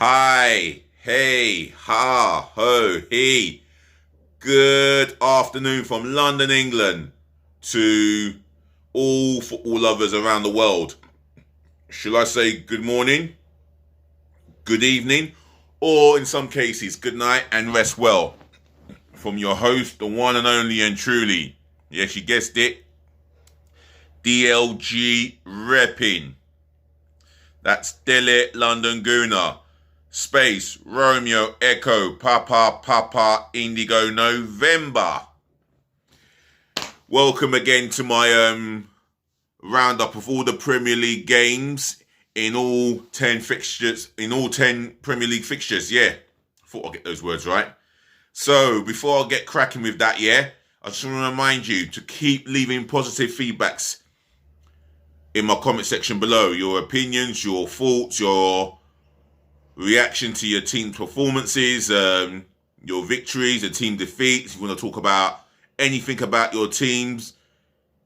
Hi, hey, ha, ho, he. Good afternoon from London, England to all football lovers around the world. Shall I say good morning, good evening, or in some cases, good night and rest well? From your host, the one and only and truly, yes, you guessed it, DLG Reppin. That's Dele London Gooner. Space, Romeo, Echo, Papa, Indigo, November. Welcome again to my roundup of all the Premier League games in all 10 fixtures, in all 10 Premier League fixtures. Yeah, thought I'd get those words right. So, before I get cracking with that, I just want to remind you to keep leaving positive feedbacks in my comment section below. Your opinions, your thoughts, your reaction to your team's performances, your victories, your team defeats. If you want to talk about anything about your teams,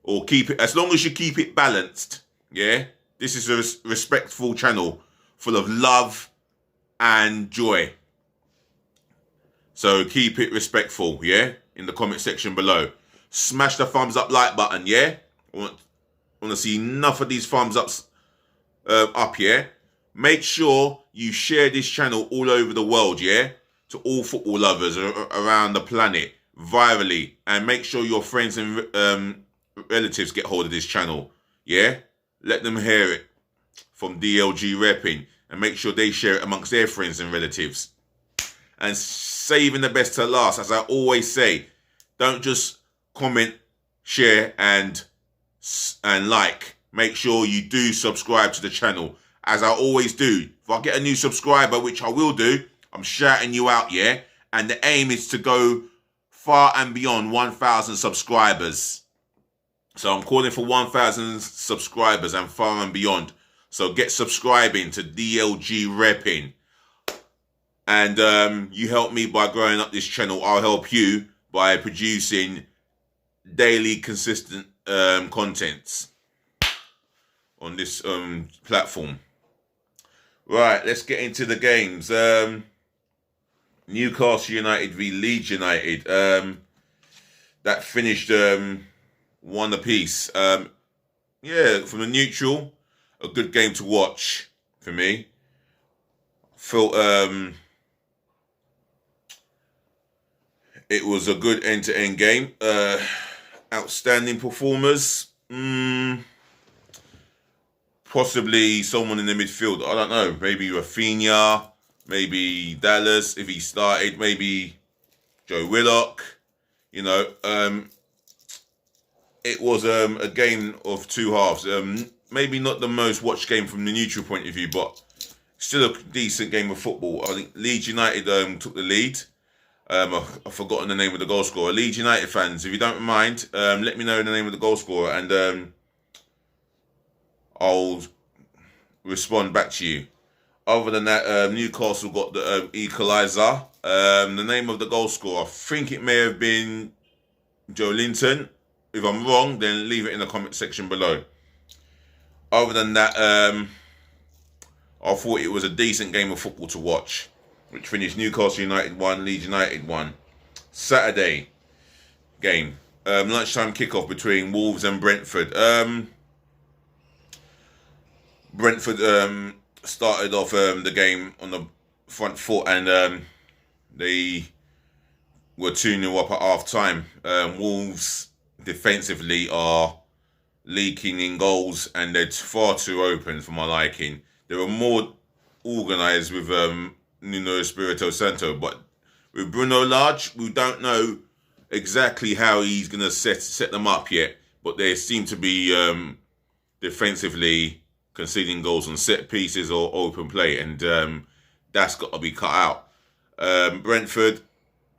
or keep it, as long as you keep it balanced, yeah? This is a respectful channel full of love and joy. So keep it respectful, yeah? In the comment section below. Smash the thumbs up like button, yeah? I want to see enough of these thumbs ups up, yeah? Make sure you share this channel all over the world, yeah? To all football lovers around the planet, virally. And make sure your friends and relatives get hold of this channel, yeah? Let them hear it from DLG Repping. And make sure they share it amongst their friends and relatives. And saving the best to last, as I always say, don't just comment, share, and like. Make sure you do subscribe to the channel. As I always do, if I get a new subscriber, which I will do, I'm shouting you out, yeah? And the aim is to go far and beyond 1,000 subscribers. So I'm calling for 1,000 subscribers and far and beyond. So get subscribing to DLG Repping. And you help me by growing up this channel. I'll help you by producing daily, consistent contents on this platform. Right, let's get into the games. Newcastle United v Leeds United. That finished 1 apiece. Yeah, from the neutral, a good game to watch for me. Felt it was a good end-to-end game. Outstanding performers. Possibly someone in the midfield. I don't know. Maybe Rafinha. Maybe Dallas if he started. Maybe Joe Willock. You know, it was a game of two halves. Maybe not the most watched game from the neutral point of view, but still a decent game of football. I think Leeds United took the lead. I've forgotten the name of the goal scorer. Leeds United fans, if you don't mind, let me know the name of the goal scorer, and I'll respond back to you. Other than that, Newcastle got the equaliser. The name of the goal scorer, I think it may have been Joe Linton. If I'm wrong, then leave it in the comment section below. Other than that, I thought it was a decent game of football to watch, which finished Newcastle United 1, Leeds United 1. Saturday game. Lunchtime kickoff between Wolves and Brentford. Brentford started off the game on the front foot, and they were 2-0 up at half time. Wolves defensively are leaking in goals, and they're far too open for my liking. They were more organised with Nuno Espirito Santo, but with Bruno Lage, we don't know exactly how he's going to set them up yet, but they seem to be defensively conceding goals on set pieces or open play, and that's got to be cut out. Brentford,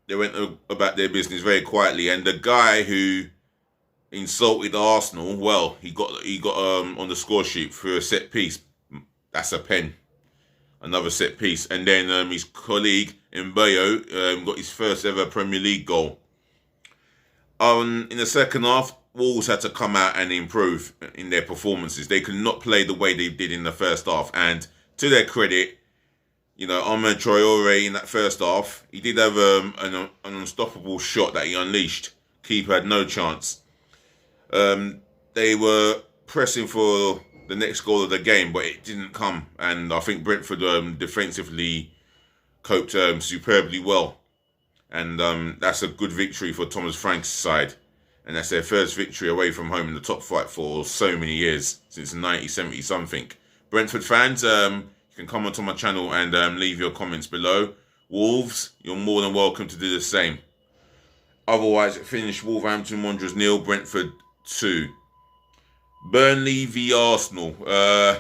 they went about their business very quietly, and the guy who insulted Arsenal, well, he got on the score sheet for a set piece. That's a pen. Another set piece. And then his colleague Mbayo got his first ever Premier League goal. In the second half, Wolves had to come out and improve in their performances. They could not play the way they did in the first half. And to their credit, Ahmed Traore in that first half, he did have an unstoppable shot that he unleashed. Keeper had no chance. They were pressing for the next goal of the game, but it didn't come. And I think Brentford defensively coped superbly well. And that's a good victory for Thomas Frank's side. And that's their first victory away from home in the top flight for so many years, since 1970 something. Brentford fans, you can comment on my channel and leave your comments below. Wolves, you're more than welcome to do the same. Otherwise, it finished Wolverhampton Wanderers 0, Brentford 2. Burnley v Arsenal. I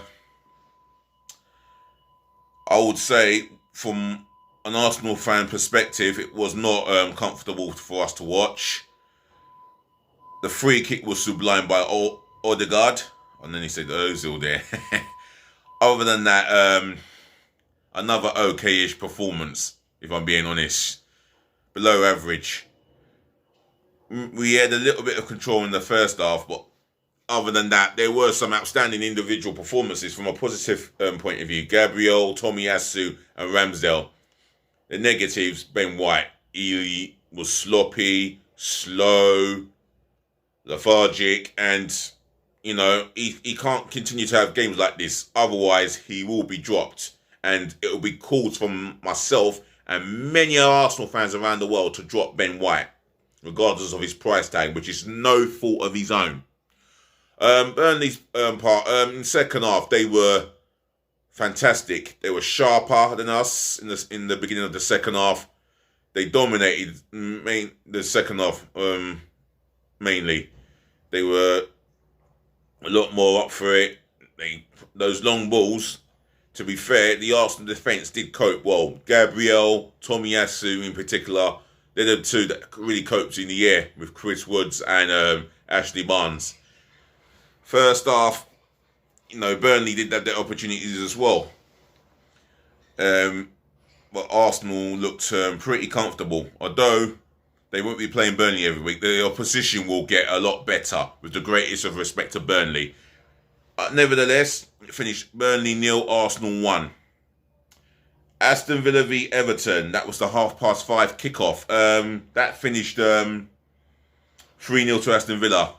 would say, from an Arsenal fan perspective, it was not comfortable for us to watch. The free kick was sublime by Odegaard. And then he said Ozil there. Other than that, another okay-ish performance, if I'm being honest. Below average. We had a little bit of control in the first half, but other than that, there were some outstanding individual performances from a positive point of view. Gabriel, Tomiyasu and Ramsdale. The negatives, Ben White. He was sloppy, slow, lethargic, and he can't continue to have games like this. Otherwise, he will be dropped. And it will be calls from myself and many Arsenal fans around the world to drop Ben White, regardless of his price tag, which is no fault of his own. Burnley's part, in second half, they were fantastic. They were sharper than us in the beginning of the second half. They dominated the second half mainly. They were a lot more up for it. Those long balls, to be fair, the Arsenal defence did cope well. Gabriel, Tomiyasu in particular, they're the two that really coped in the air with Chris Woods and Ashley Barnes. First half, Burnley did have their opportunities as well. But Arsenal looked pretty comfortable. Although they won't be playing Burnley every week, the opposition will get a lot better, with the greatest of respect to Burnley. Nevertheless, it finished Burnley 0, Arsenal 1. Aston Villa v Everton, that was the 5:30 kickoff. That finished 3-0 to Aston Villa.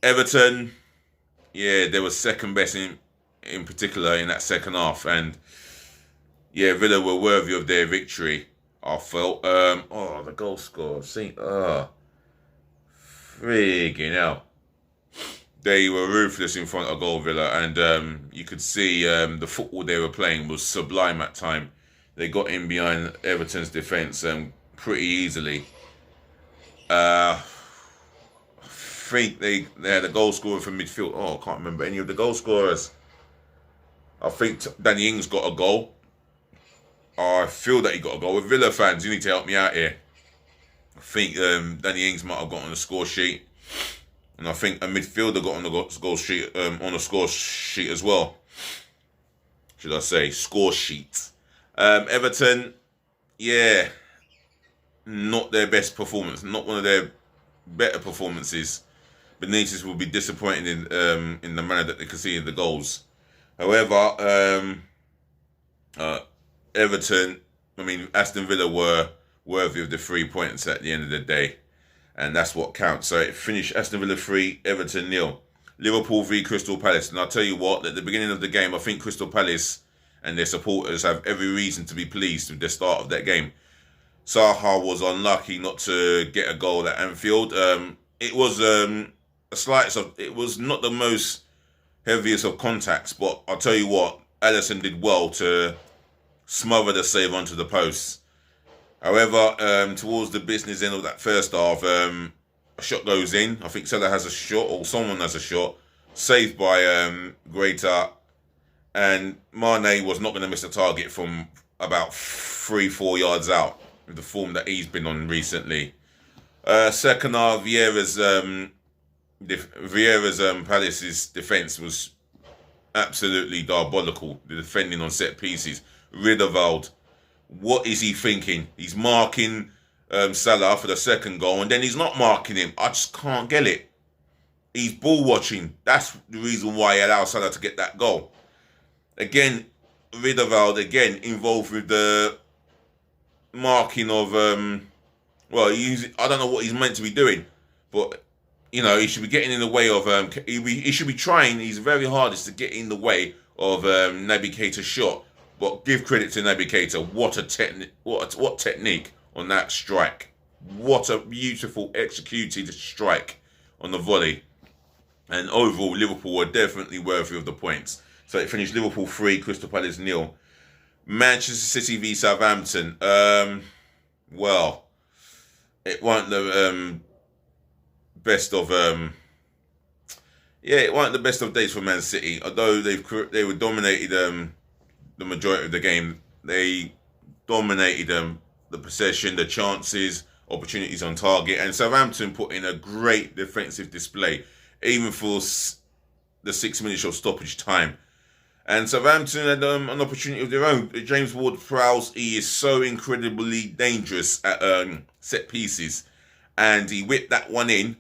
Everton, yeah, they were second best in particular in that second half. And yeah, Villa were worthy of their victory, I felt. The goal scorer. Friggin' hell. They were ruthless in front of goal, Villa, and you could see the football they were playing was sublime at time. They got in behind Everton's defence pretty easily. I think they had a goal scorer from midfield. I can't remember any of the goal scorers. I think Danny Ings got a goal. I feel that he got a goal. With Villa fans, you need to help me out here. I think Danny Ings might have got on the score sheet. And I think a midfielder got on the score sheet as well. Should I say score sheet? Everton, yeah, not their best performance, not one of their better performances. Benitez will be disappointed in the manner that they conceded the goals. However, Aston Villa were worthy of the 3 points at the end of the day. And that's what counts. So it finished Aston Villa 3, Everton 0. Liverpool v Crystal Palace. And I'll tell you what, at the beginning of the game, I think Crystal Palace and their supporters have every reason to be pleased with the start of that game. Zaha was unlucky not to get a goal at Anfield. It was it was not the most heaviest of contacts, but I'll tell you what, Alisson did well to smother the save onto the posts. However, towards the business end of that first half, a shot goes in. I think Salah has a shot, or someone has a shot, saved by Greater, and Mane was not going to miss a target from about 3-4 yards out with the form that he's been on recently. Second half, Vieira's Palace's defence was absolutely diabolical. The defending on set pieces. Ridderveld, what is he thinking? He's marking Salah for the second goal, and then he's not marking him. I just can't get it. He's ball watching. That's the reason why he allowed Salah to get that goal. Again, Riederwald again involved with the marking of I don't know what he's meant to be doing, but he should be getting in the way of he should be trying his very hardest to get in the way of Naby Keita's shot. But give credit to Naby Keita. What technique on that strike. What a beautiful executed strike on the volley. And overall, Liverpool were definitely worthy of the points. So it finished Liverpool 3, Crystal Palace 0. Manchester City v Southampton. Well, it wasn't the best of it wasn't the best of days for Man City. Although they were dominated the majority of the game, they dominated the possession, the chances, opportunities on target, and Southampton put in a great defensive display, even for the 6 minutes of stoppage time. And Southampton had an opportunity of their own. James Ward-Prowse, he is so incredibly dangerous at set pieces, and he whipped that one in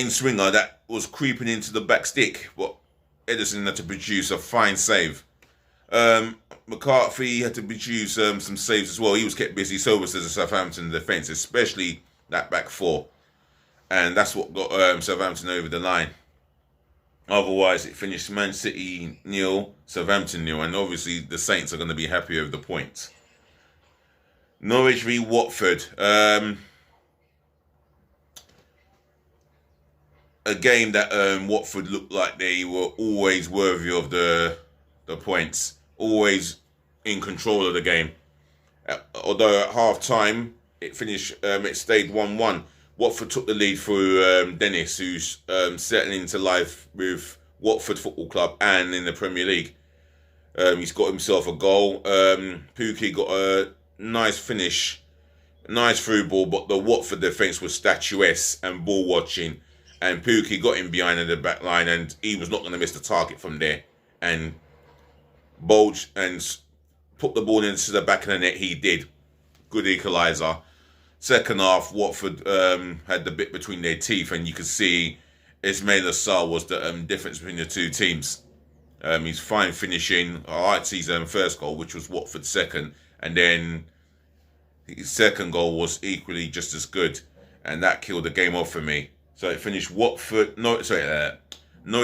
swinger that was creeping into the back stick, but Ederson had to produce a fine save. McCarthy had to produce some saves as well. He was kept busy, so was the Southampton defence, especially that back four. And that's what got Southampton over the line. Otherwise, it finished Man City 0, Southampton 0, and obviously the Saints are going to be happy over the points. Norwich v Watford. A game that Watford looked like they were always worthy of the points, always in control of the game. Although at half time it finished, it stayed 1-1. Watford took the lead through Dennis, who's settling into life with Watford Football Club and in the Premier League. He's got himself a goal. Pukki got a nice finish, nice through ball, but the Watford defence was statuesque and ball watching. And Pukki got him behind in the back line, and he was not going to miss the target from there. And bulge and put the ball into the back of the net. He did. Good equaliser. Second half, Watford had the bit between their teeth, and you could see Ismail Assar was the difference between the two teams. He's fine finishing. I liked his first goal, which was Watford's second, and then his second goal was equally just as good, and that killed the game off for me. So it finished Norwich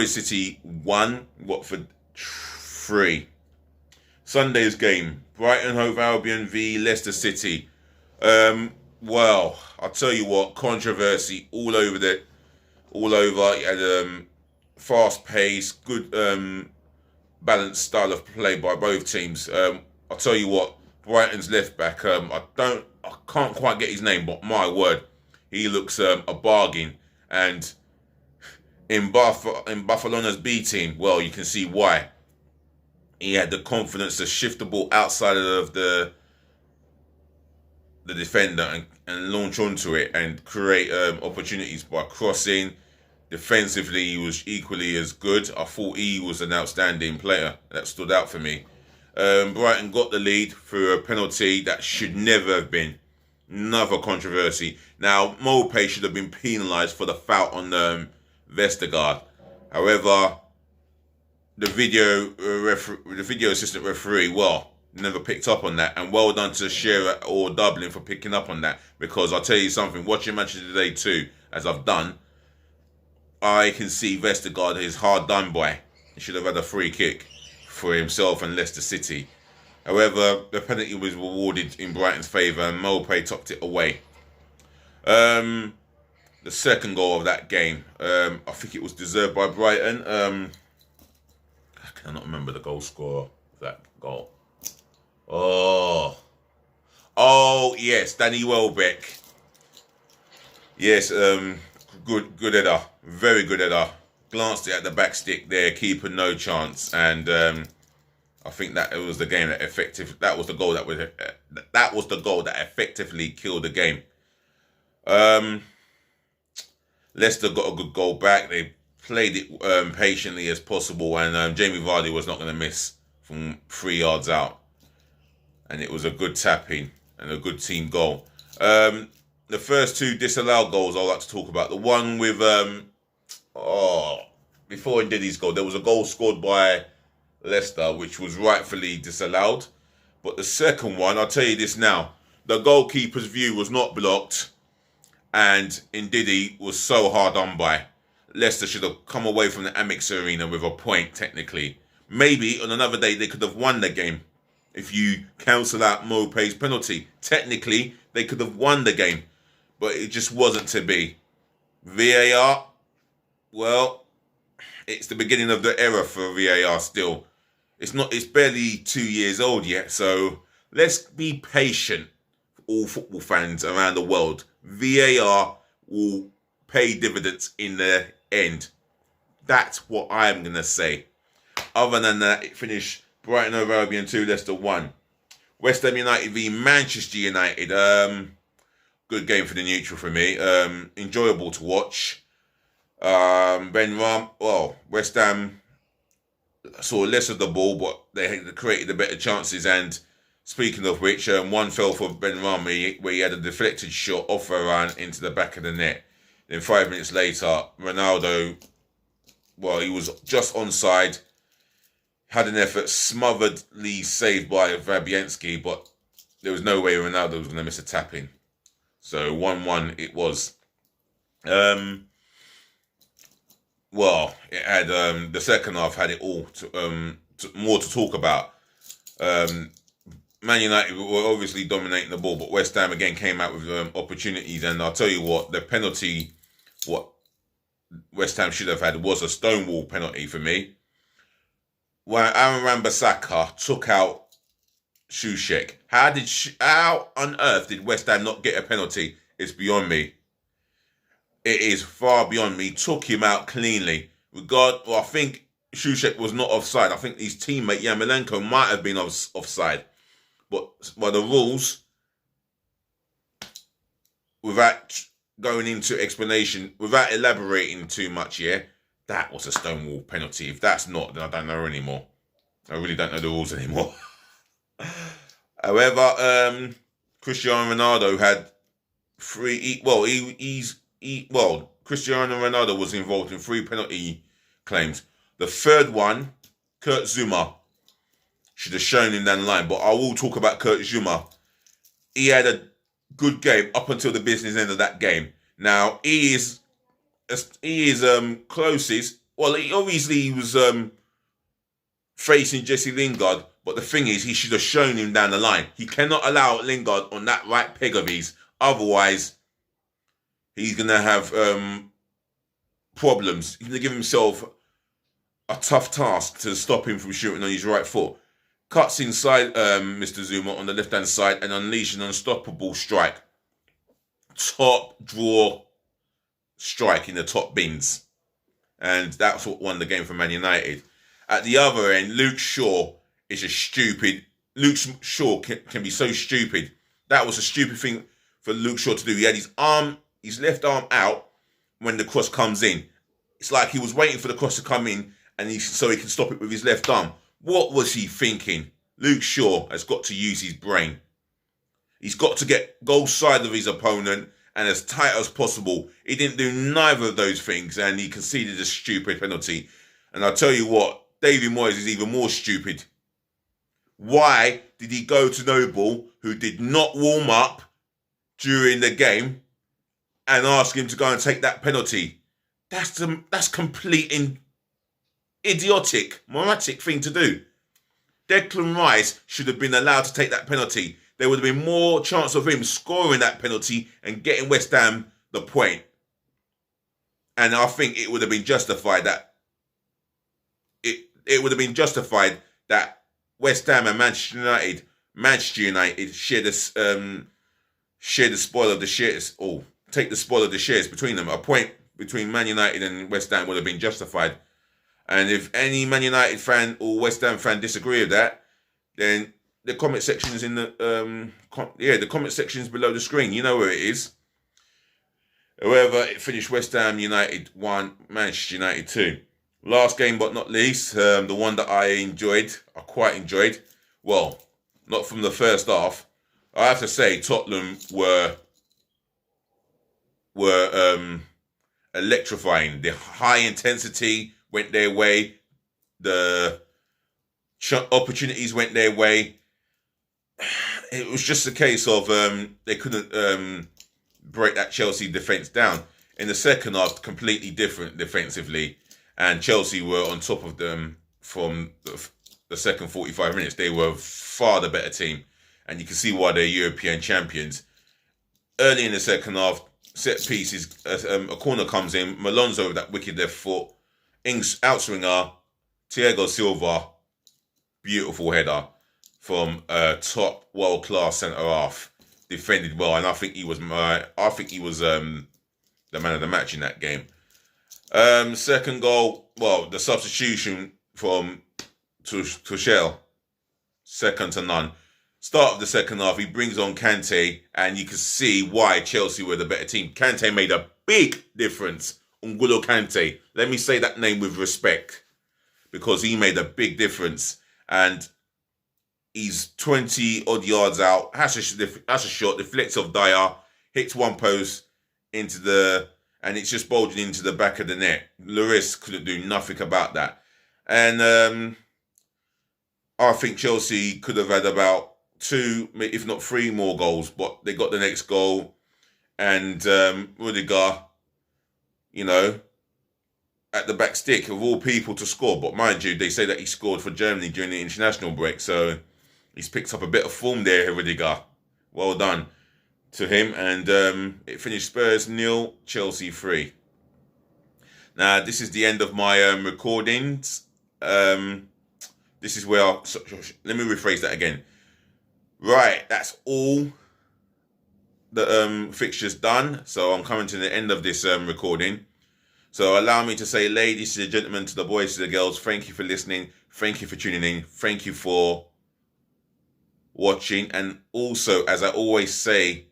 City 1, Watford 3. Sunday's game, Brighton Hove Albion v Leicester City. Well, I'll tell you what, controversy all over. You had fast pace, good balanced style of play by both teams. I'll tell you what, Brighton's left back, I can't quite get his name, but my word, he looks a bargain. And in Barcelona's B team, well, you can see why. He had the confidence to shift the ball outside of the defender and launch onto it and create opportunities by crossing. Defensively, he was equally as good. I thought he was an outstanding player. That stood out for me. Brighton got the lead through a penalty that should never have been. Another controversy. Now, Mopé should have been penalised for the foul on Vestergaard. However, the video assistant referee, well, never picked up on that. And well done to Shearer or Dublin for picking up on that. Because I'll tell you something, watching Manchester today too, as I've done, I can see Vestergaard is hard done by. He should have had a free kick for himself and Leicester City. However, the penalty was rewarded in Brighton's favour and Mopé tucked it away. The second goal of that game, I think it was deserved by Brighton. I cannot remember the goal scorer of that goal. Oh, yes, Danny Welbeck. Yes, good header, very good header. Glanced it at the back stick there, keeper no chance, and I think that it was the game that That was the goal that effectively killed the game. Leicester got a good goal back. They played it patiently as possible, and Jamie Vardy was not going to miss from 3 yards out. And it was a good tapping and a good team goal. The first two disallowed goals I'd like to talk about. The one with before he did his goal, there was a goal scored by Leicester, which was rightfully disallowed. But the second one, I'll tell you this now, the goalkeeper's view was not blocked, and Ndidi was so hard done by. Leicester should have come away from the Amex Arena with a point, technically. Maybe on another day they could have won the game. If you cancel out Mopé's penalty, technically they could have won the game. But it just wasn't to be. VAR, well, it's the beginning of the era for VAR still. It's barely 2 years old yet, so let's be patient, all football fans around the world. VAR will pay dividends in the end. That's what I'm going to say. Other than that, it finished Brighton over Albion 2, Leicester 1. West Ham United v Manchester United. Good game for the neutral for me. Enjoyable to watch. West Ham saw less of the ball, but they created the better chances. And speaking of which, one fell for Ben Rama where he had a deflected shot off Varane into the back of the net. Then 5 minutes later, Ronaldo, he was just onside, had an effort smotheredly saved by Fabianski, but there was no way Ronaldo was going to miss a tap-in. So 1-1 it was. It had the second half had it all more to talk about. Man United were obviously dominating the ball, but West Ham again came out with opportunities. And I'll tell you what, the penalty, what West Ham should have had was a stonewall penalty for me. When Aaron Wan-Bissaka took out Soucek, how on earth did West Ham not get a penalty? It's beyond me. It is far beyond me. Took him out cleanly. I think Soucek was not offside. I think his teammate Yarmolenko might have been offside. But by the rules, without going into explanation, without elaborating too much, that was a stonewall penalty. If that's not, then I don't know anymore. I really don't know the rules anymore. However, Cristiano Ronaldo had Cristiano Ronaldo was involved in 3 penalty claims. The third one, Kurt Zuma, should have shown him down the line. But I will talk about Kurt Zuma. He had a good game up until the business end of that game. Now, he is closest. Well, he was facing Jesse Lingard, but the thing is, he should have shown him down the line. He cannot allow Lingard on that right peg of his. Otherwise, he's going to have problems. He's going to give himself a tough task to stop him from shooting on his right foot. Cuts inside Mr. Zuma on the left-hand side and unleashes an unstoppable strike. Top draw strike in the top bins. And that's what won the game for Man United. At the other end, Luke Shaw is Luke Shaw can be so stupid. That was a stupid thing for Luke Shaw to do. He had his left arm out when the cross comes in. It's like he was waiting for the cross to come in so he can stop it with his left arm. What was he thinking? Luke Shaw has got to use his brain. He's got to get goal side of his opponent and as tight as possible. He didn't do neither of those things and he conceded a stupid penalty. And I'll tell you what, David Moyes is even more stupid. Why did he go to Noble, who did not warm up during the game, and ask him to go and take that penalty? That's complete idiotic, moratic thing to do. Declan Rice should have been allowed to take that penalty. There would have been more chance of him scoring that penalty and getting West Ham the point. And I think it would have been justified that it would have been justified that West Ham and Manchester United share the spoil of the shares, or take the spoil of the shares between them. A point between Man United and West Ham would have been justified. And if any Man United fan or West Ham fan disagree with that, then the comment section is in the comment section is below the screen. You know where it is. However, it finished West Ham United 1, Manchester United 2. Last game but not least, the one that I quite enjoyed. Well, not from the first half. I have to say, Tottenham were electrifying. The high intensity went their way. The Opportunities went their way. It was just a case of they couldn't break that Chelsea defence down. In the second half, completely different defensively, and Chelsea were on top of them from the second 45 minutes. They were far the better team, and you can see why they're European champions. Early in the second half, set pieces, a corner comes in, Malonzo with that wicked left foot, Ings outswinger, Thiago Silva, beautiful header from a top world class centre half, defended well, and I think he was the man of the match in that game. Second goal, well, the substitution from Tuchel, second to none. Start of the second half, he brings on Kante, and you can see why Chelsea were the better team. Kante made a big difference. N'Golo Kante. Let me say that name with respect, because he made a big difference. And he's 20-odd yards out, has a shot, deflects off Dyer, hits one post and it's just bulging into the back of the net. Lloris couldn't do nothing about that. And I think Chelsea could have had about 2, if not 3 more goals, but they got the next goal. And Rudiger, at the back stick of all people to score. But mind you, they say that he scored for Germany during the international break, so he's picked up a bit of form there, Rudiger. Well done to him. And it finished Spurs 0, Chelsea 3. Now, this is the end of my recordings. This is where let me rephrase that again. Right, that's all the fixtures done. So I'm coming to the end of this recording. So allow me to say, ladies and gentlemen, to the boys, to the girls, thank you for listening. Thank you for tuning in. Thank you for watching. And also, as I always say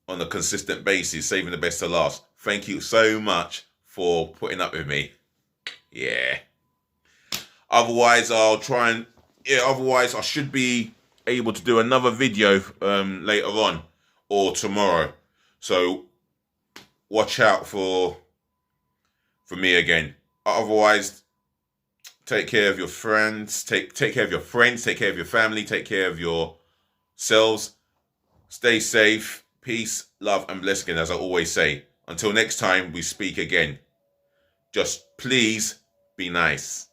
on a consistent basis, saving the best to last, thank you so much for putting up with me. Yeah. Otherwise, otherwise I should be able to do another video later on or tomorrow. So watch out for me again. Otherwise, take care of your friends, take care of your friends, take care of your family, take care of yourselves. Stay safe, peace, love, and blessing, as I always say. Until next time we speak again, just please be nice.